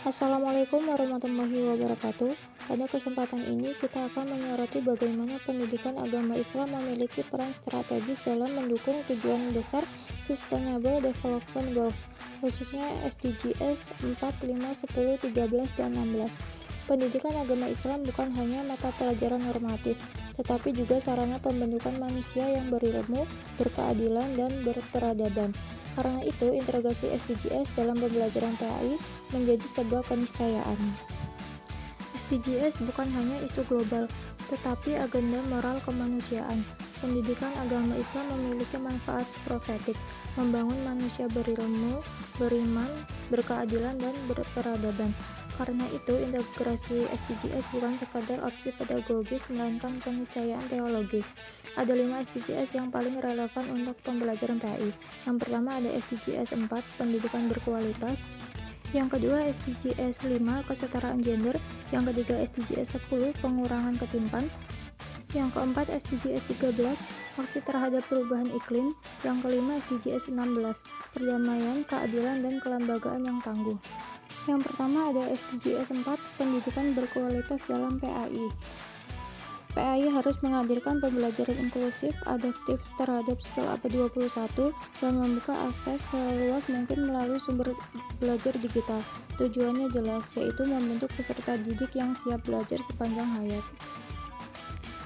Assalamualaikum warahmatullahi wabarakatuh. Pada kesempatan ini, kita akan menyoroti bagaimana pendidikan agama Islam memiliki peran strategis dalam mendukung tujuan besar Sustainable Development Goals, khususnya SDGs 4, 5, 10, 13, dan 16. Pendidikan agama Islam bukan hanya mata pelajaran normatif, tetapi juga sarana pembentukan manusia yang berilmu, berkeadilan, dan berperadaban. Karena itu, integrasi SDGs dalam pembelajaran PAI menjadi sebuah keniscayaan. SDGs bukan hanya isu global, tetapi agenda moral kemanusiaan. Pendidikan agama Islam memiliki manfaat profetik, membangun manusia berilmu, beriman, berkeadilan, dan berperadaban. Karena itu, integrasi SDGs bukan sekadar opsi pedagogis, melainkan keniscayaan teologis. Ada 5 SDGs yang paling relevan untuk pembelajaran PAI. Yang pertama ada SDGs 4, pendidikan berkualitas. Yang kedua SDGs 5, kesetaraan gender. Yang ketiga SDGs 10, pengurangan ketimpangan. Yang keempat SDGs 13, aksi terhadap perubahan iklim. Yang kelima SDGs 16, perdamaian, keadilan, dan kelembagaan yang tangguh. Yang pertama ada SDGs 4, pendidikan berkualitas dalam PAI. PAI harus menghadirkan pembelajaran inklusif, adaptif terhadap skill abad 21, dan membuka akses seluas mungkin melalui sumber belajar digital. Tujuannya jelas, yaitu membentuk peserta didik yang siap belajar sepanjang hayat.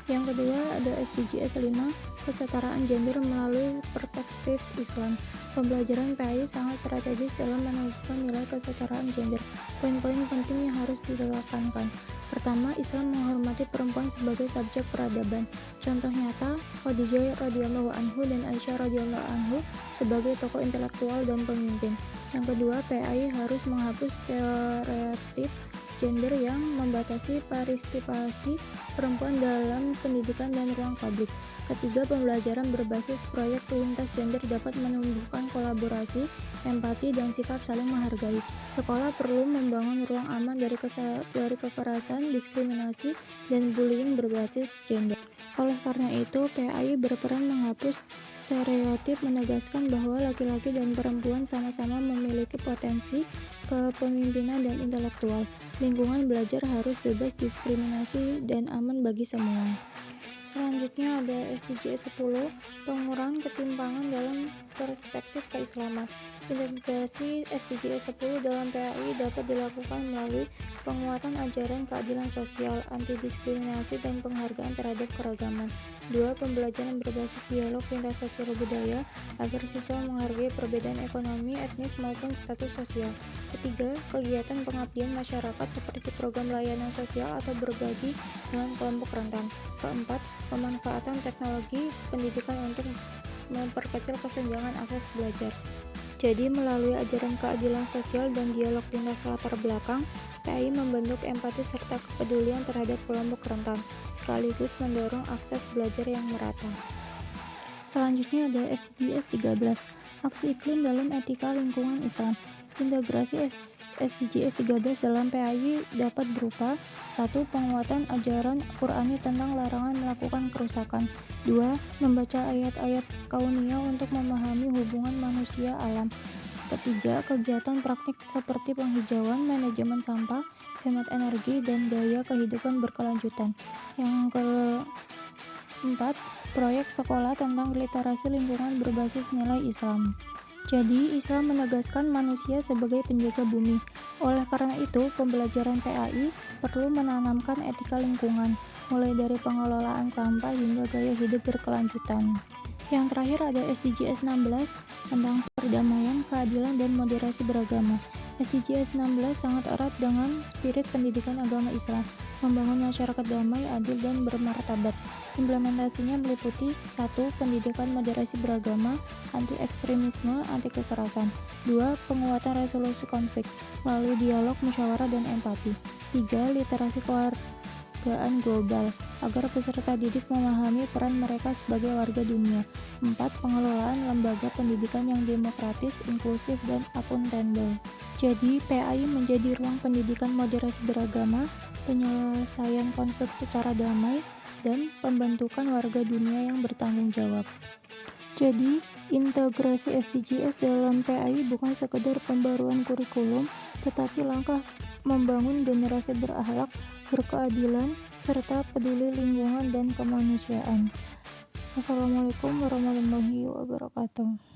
Yang kedua ada SDGs 5, kesetaraan gender melalui perspektif Islam. Pembelajaran PAI sangat strategis dalam menentukan nilai kesetaraan gender. Poin-poin penting yang harus ditekankan. Pertama, Islam menghormati perempuan sebagai subjek peradaban. Contoh nyata, Khadijah radhiyallahu anhu dan Aisyah radhiyallahu anhu sebagai tokoh intelektual dan pemimpin. Yang kedua, PAI harus menghapus stereotip gender yang membatasi partisipasi perempuan dalam pendidikan dan ruang publik. Ketiga, pembelajaran berbasis proyek lintas gender dapat menumbuhkan kolaborasi, empati, dan sikap saling menghargai. Sekolah perlu membangun ruang aman dari kekerasan, diskriminasi, dan bullying berbasis gender. Oleh karena itu, PAI berperan menghapus stereotip, menegaskan bahwa laki-laki dan perempuan sama-sama memiliki potensi kepemimpinan dan intelektual. Lingkungan belajar harus bebas diskriminasi dan aman bagi semua. Selanjutnya ada SDGs 10, pengurangan ketimpangan dalam perspektif keislaman. Integrasi SDGs 10 dalam PAI dapat dilakukan melalui penguatan ajaran keadilan sosial, anti-diskriminasi, dan penghargaan terhadap keragaman. 2. Pembelajaran berbasis dialog lintas sosial budaya agar siswa menghargai perbedaan ekonomi, etnis, maupun status sosial. Ketiga, kegiatan pengabdian masyarakat seperti program layanan sosial atau berbagi dengan kelompok rentan. Keempat, pemanfaatan teknologi pendidikan untuk memperkecil kesenjangan akses belajar. Jadi, melalui ajaran keadilan sosial dan dialog lintas latar belakang, PAI membentuk empati serta kepedulian terhadap kelompok rentan, sekaligus mendorong akses belajar yang merata. Selanjutnya ada SDGs 13, aksi iklim dalam etika lingkungan Islam. Integrasi SDGs 13 dalam PAI dapat berupa 1. Penguatan ajaran Qur'ani tentang larangan melakukan kerusakan. 2. Membaca ayat-ayat kauniyah untuk memahami hubungan manusia alam. Ketiga, kegiatan praktik seperti penghijauan, manajemen sampah, hemat energi, dan gaya kehidupan berkelanjutan. Yang keempat, proyek sekolah tentang literasi lingkungan berbasis nilai Islam. Jadi, Islam menegaskan manusia sebagai penjaga bumi. Oleh karena itu, pembelajaran PAI perlu menanamkan etika lingkungan, mulai dari pengelolaan sampah hingga gaya hidup berkelanjutan. Yang terakhir ada SDGs 16 tentang perdamaian, keadilan, dan moderasi beragama. SDGs 16 sangat erat dengan spirit pendidikan agama Islam, membangun masyarakat damai, adil, dan bermartabat. Implementasinya meliputi 1. Pendidikan moderasi beragama, anti-ekstremisme, anti-kekerasan. 2. Penguatan resolusi konflik melalui dialog, musyawarah, dan empati. 3. Literasi kewargaan global agar peserta didik memahami peran mereka sebagai warga dunia. 4. Pengelolaan lembaga pendidikan yang demokratis, inklusif, dan akuntabel. Jadi, PAI menjadi ruang pendidikan moderasi beragama, penyelesaian konflik secara damai, dan pembentukan warga dunia yang bertanggung jawab. Jadi, Integrasi SDGs dalam PAI bukan sekedar pembaruan kurikulum, tetapi langkah membangun generasi berakhlak, berkeadilan, serta peduli lingkungan dan kemanusiaan. Assalamualaikum warahmatullahi wabarakatuh.